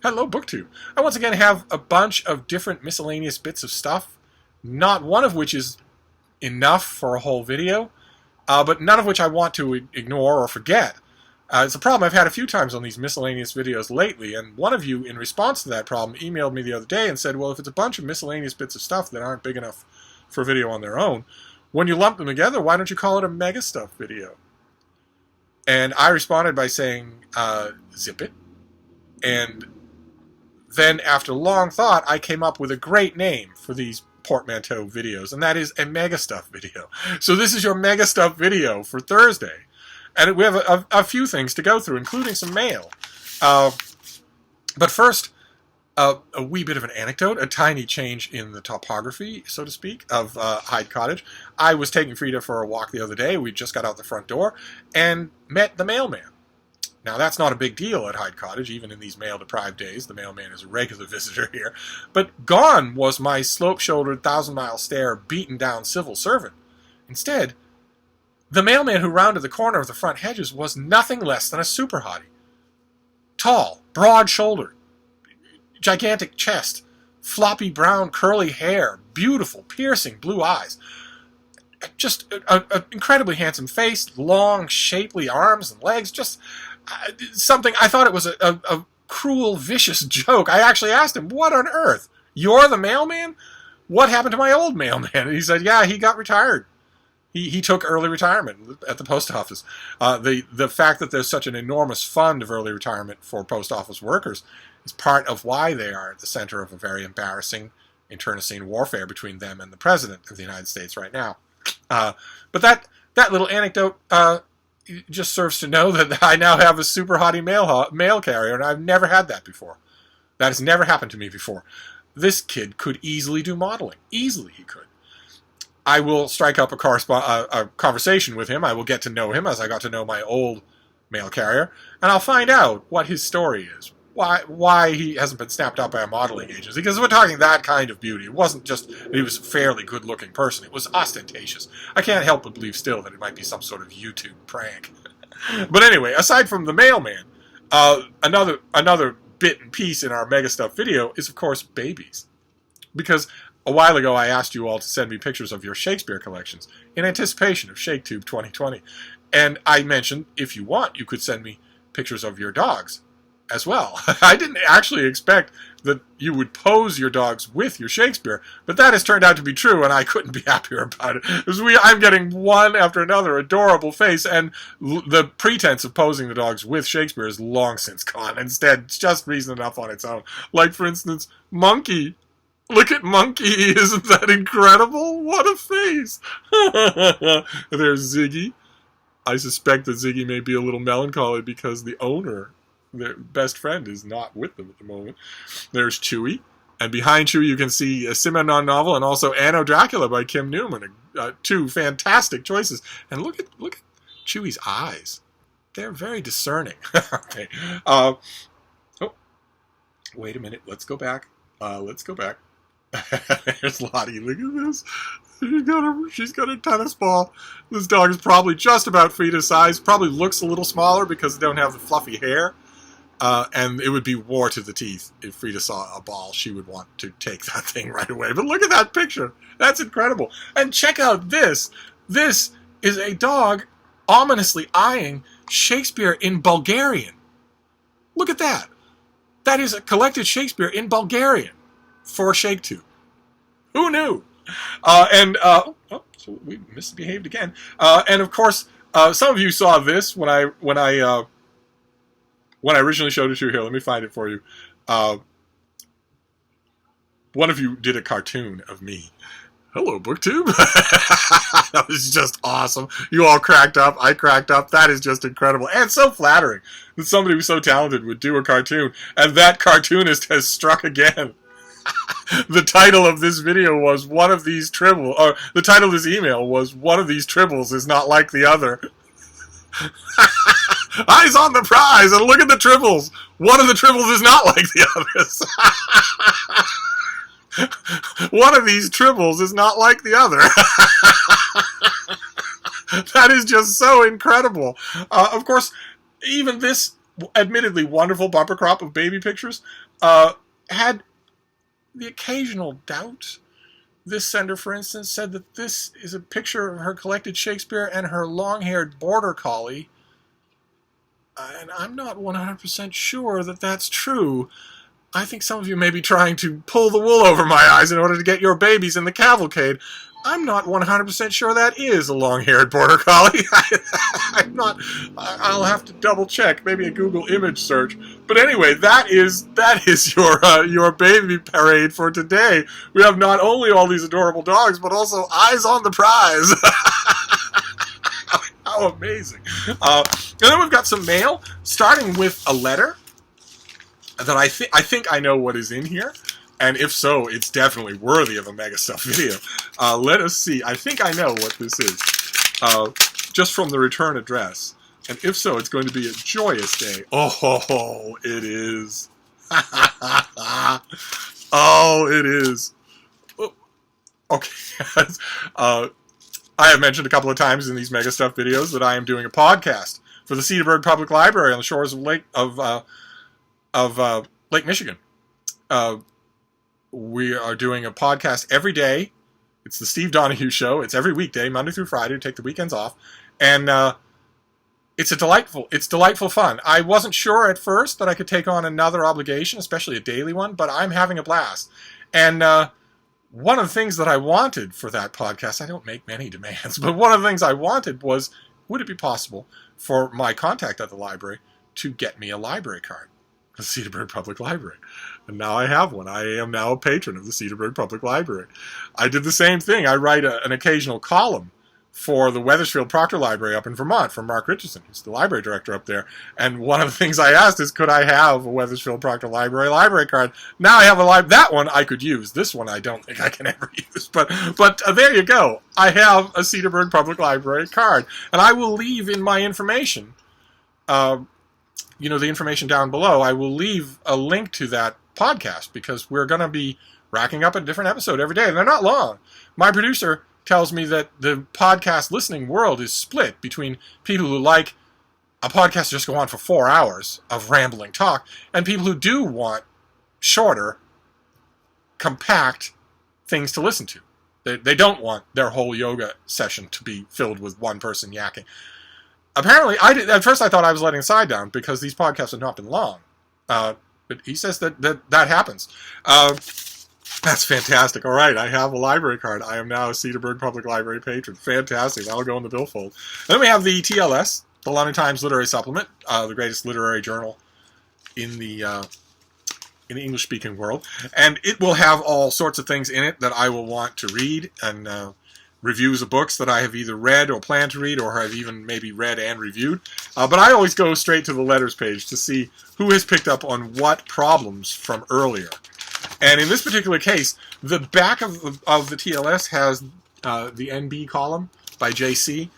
Hello, BookTube. I once again have a bunch of different miscellaneous bits of stuff, not one of which is enough for a whole video, but none of which I want to ignore or forget. It's a problem I've had a few times on these miscellaneous videos lately, and one of you, in response to that problem, emailed me the other day and said, well, if it's a bunch of miscellaneous bits of stuff that aren't big enough for a video on their own, when you lump them together, why don't you call it a Megastuff video? And I responded by saying, zip it. And then, after long thought, I came up with a great name for these portmanteau videos, and that is a Megastuff video. So this is your Megastuff video for Thursday. And we have a few things to go through, including some mail. But first, a wee bit of an anecdote, a tiny change in the topography, so to speak, of Hyde Cottage. I was taking Frida for a walk the other day. We just got out the front door and met the mailman. Now, that's not a big deal at Hyde Cottage, even in these mail-deprived days. The mailman is a regular visitor here. But gone was my slope-shouldered, thousand-mile-stare, beaten-down civil servant. Instead, the mailman who rounded the corner of the front hedges was nothing less than a super hottie. Tall, broad-shouldered, gigantic chest, floppy brown curly hair, beautiful, piercing blue eyes. Just an incredibly handsome face, long, shapely arms and legs, just something. I thought it was a cruel, vicious joke. I actually asked him, what on earth? You're the mailman? What happened to my old mailman? And he said, yeah, he got retired. He took early retirement at the post office. The fact that there's such an enormous fund of early retirement for post office workers is part of why they are at the center of a very embarrassing internecine warfare between them and the President of the United States right now. But that little anecdote just serves to know that I now have a super hottie mail carrier, and I've never had that before. That has never happened to me before. This kid could easily do modeling. Easily he could. I will strike up a conversation with him. I will get to know him as I got to know my old mail carrier, and I'll find out what his story is. Why he hasn't been snapped up by a modeling agency, because we're talking that kind of beauty. It wasn't just that he was a fairly good-looking person. It was ostentatious. I can't help but believe still that it might be some sort of YouTube prank. But anyway, aside from the mailman, another bit and piece in our Megastuff video is, of course, babies. Because a while ago I asked you all to send me pictures of your Shakespeare collections in anticipation of ShakeTube 2020. And I mentioned, if you want, you could send me pictures of your dogs as well. I didn't actually expect that you would pose your dogs with your Shakespeare, but that has turned out to be true, and I couldn't be happier about it. I'm getting one after another adorable face, and the pretense of posing the dogs with Shakespeare is long since gone. Instead, it's just reason enough on its own. Like, for instance, Monkey. Look at Monkey. Isn't that incredible? What a face. There's Ziggy. I suspect that Ziggy may be a little melancholy because the owner, their best friend, is not with them at the moment. There's Chewie, and behind Chewie you can see a Simenon novel and also Anno Dracula by Kim Newman. Two fantastic choices. And look at Chewie's eyes. They're very discerning. Okay. Oh, wait a minute. Let's go back. There's Lottie. Look at this. She's got a tennis ball. This dog is probably just about Frida's size. Probably looks a little smaller because they don't have the fluffy hair. And it would be war to the teeth. If Frida saw a ball, she would want to take that thing right away. But look at that picture. That's incredible. And check out this. This is a dog ominously eyeing Shakespeare in Bulgarian. Look at that. That is a collected Shakespeare in Bulgarian for ShakeTube. Who knew? So we misbehaved again. And of course, some of you saw this when I originally showed it to you. Here, let me find it for you. One of you did a cartoon of me. Hello, BookTube. That was just awesome. You all cracked up. I cracked up. That is just incredible. And so flattering that somebody who's so talented would do a cartoon. And that cartoonist has struck again. The title of this video was one of these tribbles, or the title of this email was one of these tribbles is not like the other. Eyes on the prize, and look at the tribbles. One of the tribbles is not like the others. One of these tribbles is not like the other. That is just so incredible. Of course, even this admittedly wonderful bumper crop of baby pictures, had the occasional doubt. This sender, for instance, said that this is a picture of her collected Shakespeare and her long-haired border collie. And I'm not 100% sure that that's true. I think some of you may be trying to pull the wool over my eyes in order to get your babies in the cavalcade. I'm not 100% sure that is a long-haired border collie. I'm not. I'll have to double check, maybe a Google image search. But anyway, that is your baby parade for today. We have not only all these adorable dogs, but also eyes on the prize. How amazing! And then we've got some mail, starting with a letter that I think I know what is in here. And if so, it's definitely worthy of a Megastuff video. Let us see. I think I know what this is. Just from the return address. And if so, it's going to be a joyous day. Oh, it is. Oh, it is. Okay. I have mentioned a couple of times in these Megastuff videos that I am doing a podcast for the Cedarburg Public Library on the shores of Lake Michigan. We are doing a podcast every day. It's the Steve Donoghue Show. It's every weekday, Monday through Friday, to take the weekends off. And it's delightful fun. I wasn't sure at first that I could take on another obligation, especially a daily one, but I'm having a blast. And one of the things that I wanted for that podcast, I don't make many demands, but one of the things I wanted was, would it be possible for my contact at the library to get me a library card? The Cedarburg Public Library. And now I have one. I am now a patron of the Cedarburg Public Library. I did the same thing. I write an occasional column for the Wethersfield Proctor Library up in Vermont from Mark Richardson, who's the library director up there. And one of the things I asked is, could I have a Wethersfield Proctor library card? Now I have that one I could use. This one I don't think I can ever use. But there you go. I have a Cedarburg Public Library card. And I will leave in my information, the information down below, I will leave a link to that podcast because we're going to be racking up a different episode every day. And they're not long. My producer tells me that the podcast listening world is split between people who like a podcast to just go on for 4 hours of rambling talk and people who do want shorter, compact things to listen to. They don't want their whole yoga session to be filled with one person yakking. Apparently, at first I thought I was letting Side down because these podcasts have not been long. But he says that happens. That's fantastic. All right, I have a library card. I am now a Cedarburg Public Library patron. Fantastic. That'll go in the billfold. And then we have the TLS, the London Times Literary Supplement, the greatest literary journal in the English-speaking world. And it will have all sorts of things in it that I will want to read, and reviews of books that I have either read or plan to read or have even maybe read and reviewed. But I always go straight to the letters page to see who has picked up on what problems from earlier. And in this particular case, the back of the TLS has the NB column by JC.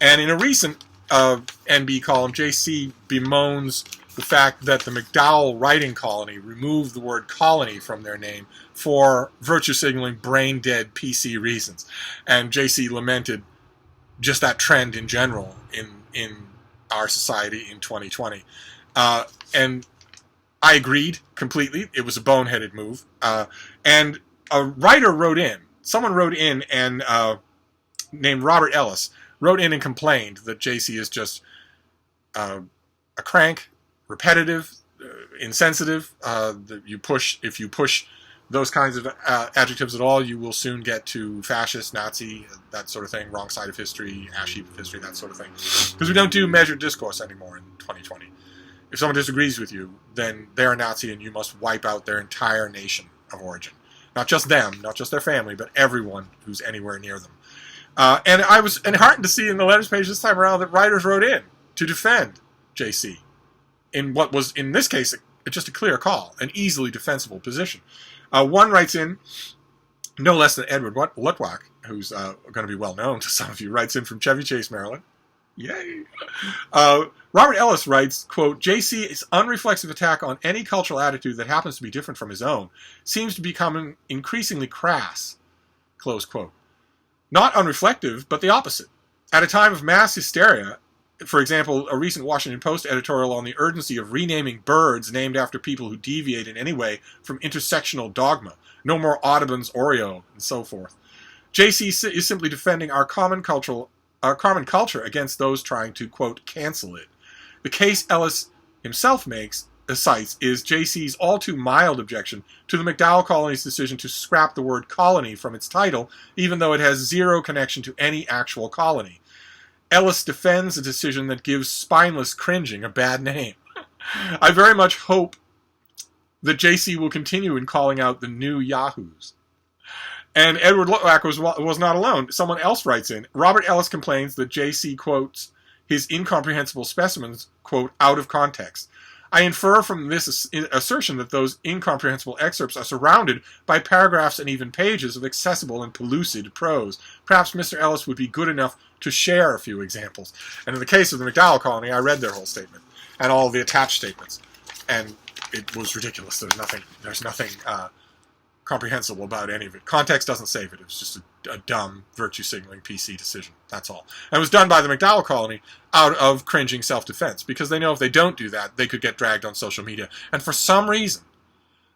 And in a recent NB column, JC bemoans the fact that the McDowell writing colony removed the word colony from their name for virtue-signaling brain-dead PC reasons. And JC lamented just that trend in general in our society in 2020. And I agreed completely. It was a boneheaded move. And a writer wrote in. Someone wrote in and named Robert Ellis wrote in and complained that JC is just a crank, repetitive, insensitive. If you push those kinds of adjectives at all, you will soon get to fascist, Nazi, that sort of thing, wrong side of history, ash heap of history, that sort of thing. Because we don't do measured discourse anymore in 2020. If someone disagrees with you, then they're a Nazi and you must wipe out their entire nation of origin. Not just them, not just their family, but everyone who's anywhere near them. And I was enheartened to see in the letters page this time around that writers wrote in to defend JC in what was, in this case, just a clear call, an easily defensible position. One writes in, no less than Edward Lutwak, who's going to be well known to some of you, writes in from Chevy Chase, Maryland. Yay! Robert Ellis writes, quote, JC's unreflexive attack on any cultural attitude that happens to be different from his own seems to be becoming increasingly crass, close quote. Not unreflective, but the opposite. At a time of mass hysteria, For example, a recent Washington Post editorial on the urgency of renaming birds named after people who deviate in any way from intersectional dogma. No more Audubon's Oreo, and so forth. JC is simply defending our common culture against those trying to, quote, cancel it. The case Ellis himself cites is JC's all-too-mild objection to the McDowell Colony's decision to scrap the word colony from its title, even though it has zero connection to any actual colony. Ellis defends a decision that gives spineless cringing a bad name. I very much hope that JC will continue in calling out the new Yahoos. And Edward Lutwack was not alone. Someone else writes in, Robert Ellis complains that JC quotes his incomprehensible specimens, quote, out of context. I infer from this assertion that those incomprehensible excerpts are surrounded by paragraphs and even pages of accessible and pellucid prose. Perhaps Mr. Ellis would be good enough to share a few examples. And in the case of the McDowell Colony, I read their whole statement and all the attached statements, and it was ridiculous. There's nothing comprehensible about any of it. Context doesn't save it. It was just a dumb virtue-signaling PC decision. That's all. And it was done by the McDowell Colony out of cringing self-defense, because they know if they don't do that, they could get dragged on social media. And for some reason,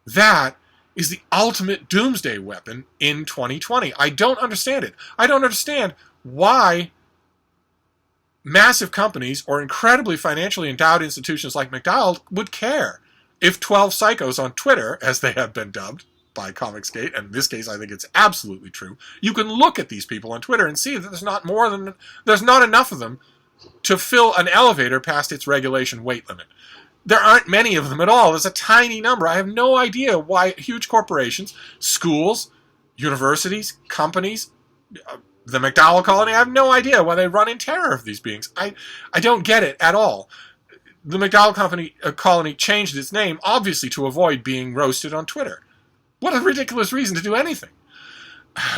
that is the ultimate doomsday weapon in 2020. I don't understand it. I don't understand why massive companies or incredibly financially endowed institutions like McDowell would care if 12 psychos on Twitter, as they have been dubbed by Comicsgate, and in this case I think it's absolutely true, you can look at these people on Twitter and see that there's not enough of them to fill an elevator past its regulation weight limit. There aren't many of them at all. There's a tiny number. I have no idea why huge corporations, schools, universities, companies, the McDowell Colony, I have no idea why they run in terror of these beings. I don't get it at all. The McDowell Colony changed its name, obviously to avoid being roasted on Twitter. What a ridiculous reason to do anything.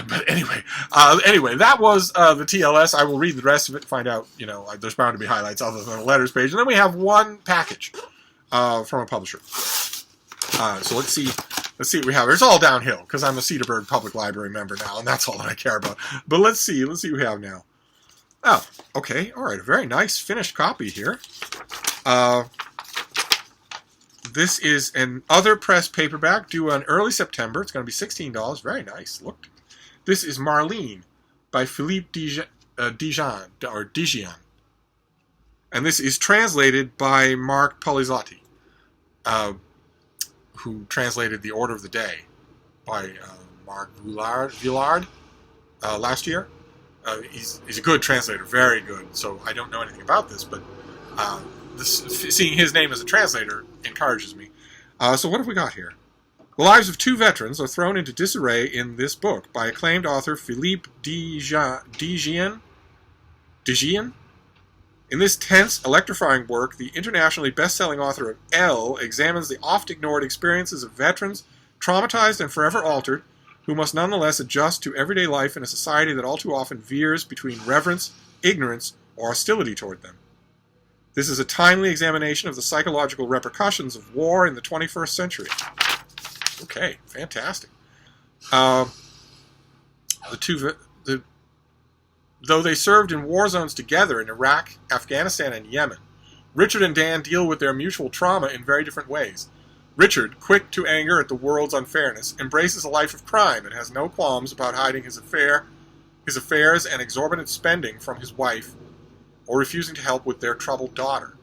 But anyway, that was the TLS. I will read the rest of it and find out, there's bound to be highlights other than the letters page. And then we have one package from a publisher. So let's see what we have. It's all downhill, because I'm a Cedarburg Public Library member now, and that's all that I care about. But let's see what we have now. Oh, okay, all right, a very nice finished copy here. This is an other press paperback due in early September. It's going to be $16. Very nice. Look. This is Marlene by Philippe Dijan. And this is translated by Mark Polizzotti, who translated The Order of the Day by Mark Villard last year. He's a good translator, very good. So I don't know anything about this, but seeing his name as a translator encourages me. So what have we got here? The lives of two veterans are thrown into disarray in this book by acclaimed author Philippe Dijan. In this tense, electrifying work, the internationally best-selling author of Elle examines the oft-ignored experiences of veterans, traumatized and forever altered, who must nonetheless adjust to everyday life in a society that all too often veers between reverence, ignorance, or hostility toward them. This is a timely examination of the psychological repercussions of war in the 21st century. Okay, fantastic. Though they served in war zones together in Iraq, Afghanistan, and Yemen, Richard and Dan deal with their mutual trauma in very different ways. Richard, quick to anger at the world's unfairness, embraces a life of crime and has no qualms about hiding his affairs and exorbitant spending from his wife, or refusing to help with their troubled daughter.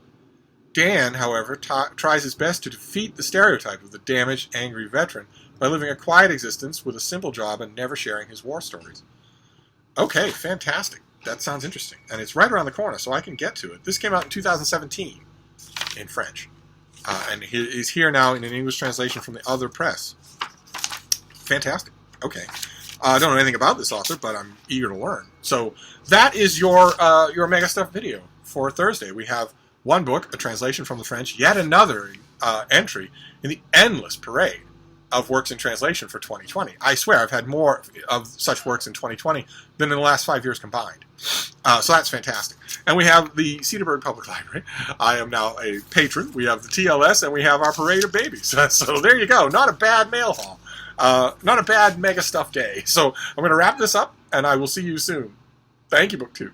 Dan, however, tries his best to defeat the stereotype of the damaged, angry veteran by living a quiet existence with a simple job and never sharing his war stories. Okay, fantastic. That sounds interesting. And it's right around the corner, so I can get to it. This came out in 2017 in French. And he's here now in an English translation from the Other Press. Fantastic. Okay. I don't know anything about this author, but I'm eager to learn. So that is your Megastuff video for Thursday. We have one book, a translation from the French, yet another entry in the endless parade of works in translation for 2020. I swear I've had more of such works in 2020 than in the last 5 years combined. So that's fantastic. And we have the Cedarburg Public Library. I am now a patron. We have the TLS, and we have our parade of babies. So there you go. Not a bad mail haul. Not a bad Megastuff day. So I'm going to wrap this up, and I will see you soon. Thank you, BookTube.